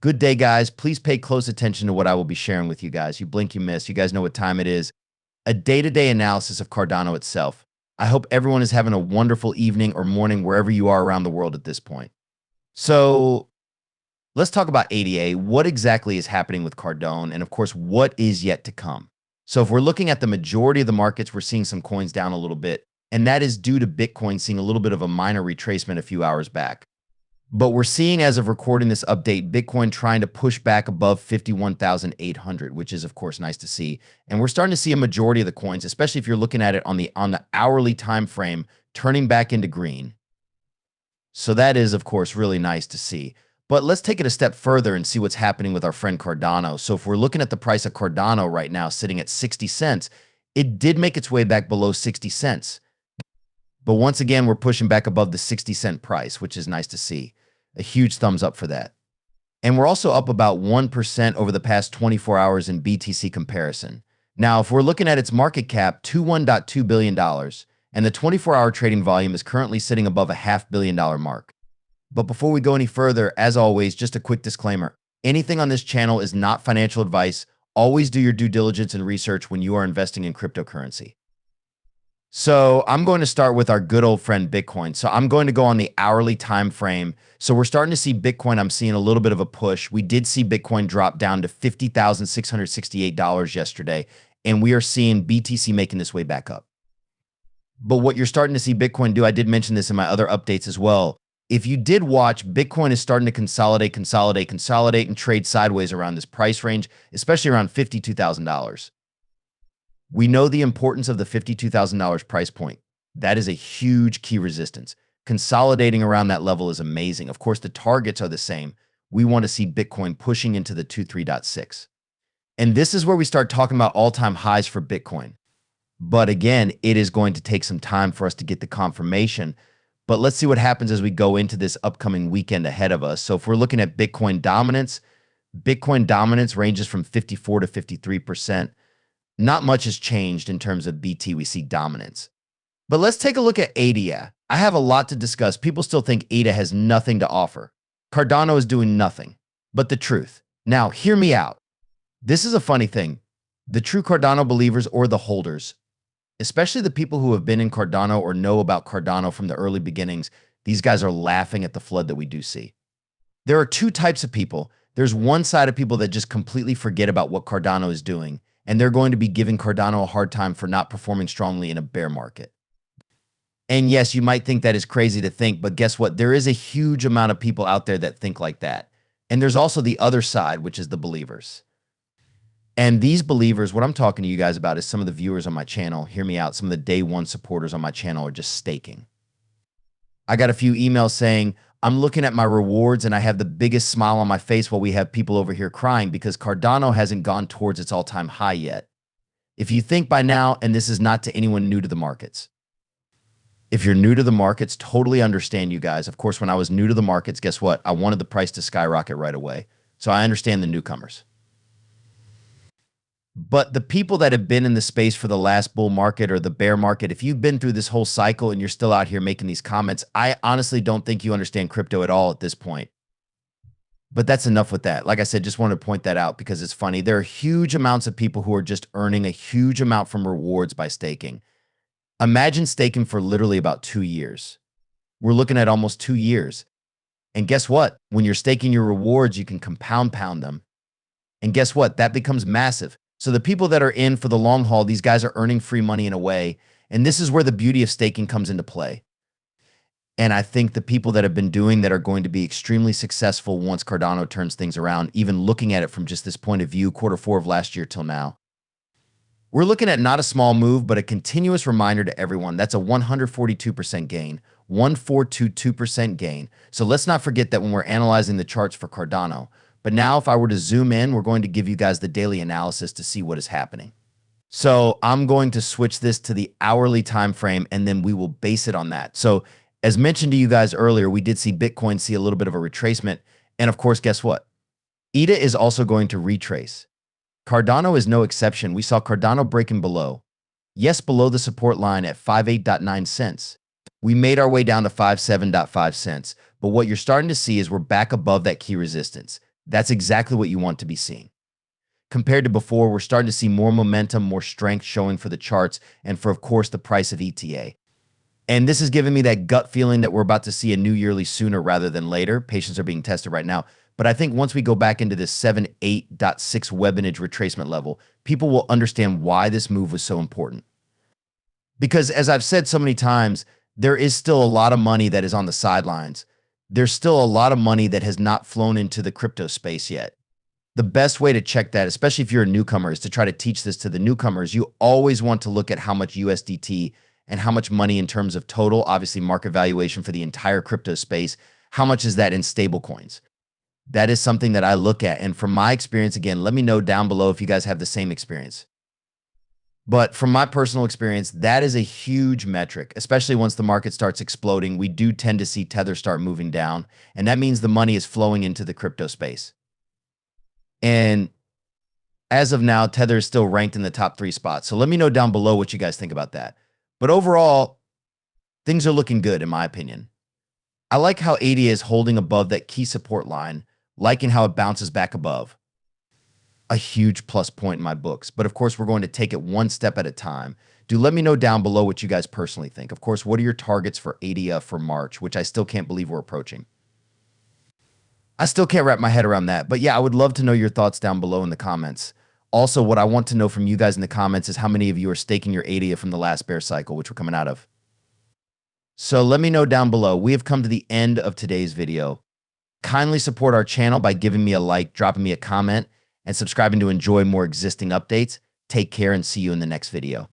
Good day, guys. Please pay close attention to what I will be sharing with you guys. You blink, you miss. You guys know what time it is. A day-to-day analysis of Cardano itself. I hope everyone is having a wonderful evening or morning wherever you are around the world at this point. So let's talk about ADA. What exactly is happening with Cardano? And of course, what is yet to come? So if we're looking at the majority of the markets, we're seeing some coins down a little bit. And that is due to Bitcoin seeing a little bit of a minor retracement a few hours back. But we're seeing, as of recording this update, Bitcoin trying to push back above 51,800, which is, of course, nice to see. And we're starting to see a majority of the coins, especially if you're looking at it on the hourly time frame, turning back into green. So that is, of course, really nice to see. But let's take it a step further and see what's happening with our friend Cardano. So if we're looking at the price of Cardano right now, sitting at 60 cents, it did make its way back below 60 cents. But once again, we're pushing back above the 60-cent price, which is nice to see. A huge thumbs up for that. And we're also up about 1% over the past 24 hours in BTC comparison. Now, if we're looking at its market cap, $21.2 billion, and the 24-hour trading volume is currently sitting above a $500 million mark. But before we go any further, as always, just a quick disclaimer. Anything on this channel is not financial advice. Always do your due diligence and research when you are investing in cryptocurrency. So I'm going to start with our good old friend Bitcoin. So I'm going to go on the hourly time frame. So we're starting to see Bitcoin. I'm seeing a little bit of a push. We did see Bitcoin drop down to $50,668 yesterday, and we are seeing BTC making this way back up. But what you're starting to see Bitcoin do, I did mention this in my other updates as well. If you did watch, Bitcoin is starting to consolidate, and trade sideways around this price range, especially around $52,000. We know the importance of the $52,000 price point. That is a huge key resistance. Consolidating around that level is amazing. Of course, the targets are the same. We want to see Bitcoin pushing into the 23.6. And this is where we start talking about all-time highs for Bitcoin. But again, it is going to take some time for us to get the confirmation. But let's see what happens as we go into this upcoming weekend ahead of us. So if we're looking at Bitcoin dominance ranges from 54 to 53%. Not much has changed in terms of BT. We see dominance. But let's take a look at ADA. I have a lot to discuss. People still think ADA has nothing to offer. Cardano is doing nothing but the truth. Now, hear me out. This is a funny thing. The true Cardano believers or the holders, especially the people who have been in Cardano or know about Cardano from the early beginnings, these guys are laughing at the flood that we do see. There are two types of people. There's one side of people that just completely forget about what Cardano is doing, and they're going to be giving Cardano a hard time for not performing strongly in a bear market. And yes, you might think that is crazy to think, but guess what? There is a huge amount of people out there that think like that. And there's also the other side, which is the believers. And these believers, what I'm talking to you guys about is some of the viewers on my channel, hear me out, some of the day one supporters on my channel are just staking. I got a few emails saying, I'm looking at my rewards and I have the biggest smile on my face while we have people over here crying because Cardano hasn't gone towards its all-time high yet. If you think by now, and this is not to anyone new to the markets, if you're new to the markets, totally understand you guys. Of course, when I was new to the markets, guess what? I wanted the price to skyrocket right away. So I understand the newcomers. But the people that have been in the space for the last bull market or the bear market, if you've been through this whole cycle and you're still out here making these comments, I honestly don't think you understand crypto at all at this point. But that's enough with that. Like I said, just wanted to point that out because it's funny. There are huge amounts of people who are just earning a huge amount from rewards by staking. Imagine staking for literally about 2 years. We're looking at almost 2 years. And guess what? When you're staking your rewards, you can compound them. And guess what? That becomes massive. So the people that are in for the long haul, these guys are earning free money in a way. And this is where the beauty of staking comes into play. And I think the people that have been doing that are going to be extremely successful once Cardano turns things around, even looking at it from just this point of view, Q4 of last year till now. We're looking at not a small move, but a continuous reminder to everyone. That's a 142% gain, 1422% gain. So let's not forget that when we're analyzing the charts for Cardano. But now if I were to zoom in, we're going to give you guys the daily analysis to see what is happening. So I'm going to switch this to the hourly time frame, and then we will base it on that. So as mentioned to you guys earlier, we did see Bitcoin see a little bit of a retracement. And of course, guess what? ADA is also going to retrace. Cardano is no exception. We saw Cardano breaking below. Yes, below the support line at 58.9 cents. We made our way down to 57.5 cents. But what you're starting to see is we're back above that key resistance. That's exactly what you want to be seeing. Compared to before, we're starting to see more momentum, more strength showing for the charts and for, of course, the price of ETA. And this is giving me that gut feeling that we're about to see a new yearly sooner rather than later. Patients are being tested right now. But I think once we go back into this 7.8.6 Webinage retracement level, people will understand why this move was so important. Because as I've said so many times, there is still a lot of money that is on the sidelines. There's still a lot of money that has not flown into the crypto space yet. The best way to check that, especially if you're a newcomer, is to try to teach this to the newcomers. You always want to look at how much USDT and how much money in terms of total, obviously market valuation for the entire crypto space, how much is that in stable coins? That is something that I look at. And from my experience, again, let me know down below if you guys have the same experience. But from my personal experience, that is a huge metric, especially once the market starts exploding. We do tend to see Tether start moving down, and that means the money is flowing into the crypto space. And as of now, Tether is still ranked in the top 3 spots. So let me know down below what you guys think about that. But overall, things are looking good in my opinion. I like how ADA is holding above that key support line, liking how it bounces back above. A huge plus point in my books. But of course, we're going to take it one step at a time. Do let me know down below what you guys personally think. Of course, what are your targets for ADA for March, which I still can't believe we're approaching. I still can't wrap my head around that. But yeah, I would love to know your thoughts down below in the comments. Also, what I want to know from you guys in the comments is how many of you are staking your ADA from the last bear cycle, which we're coming out of. So let me know down below. We have come to the end of today's video. Kindly support our channel by giving me a like, dropping me a comment, and subscribing to enjoy more existing updates. Take care and see you in the next video.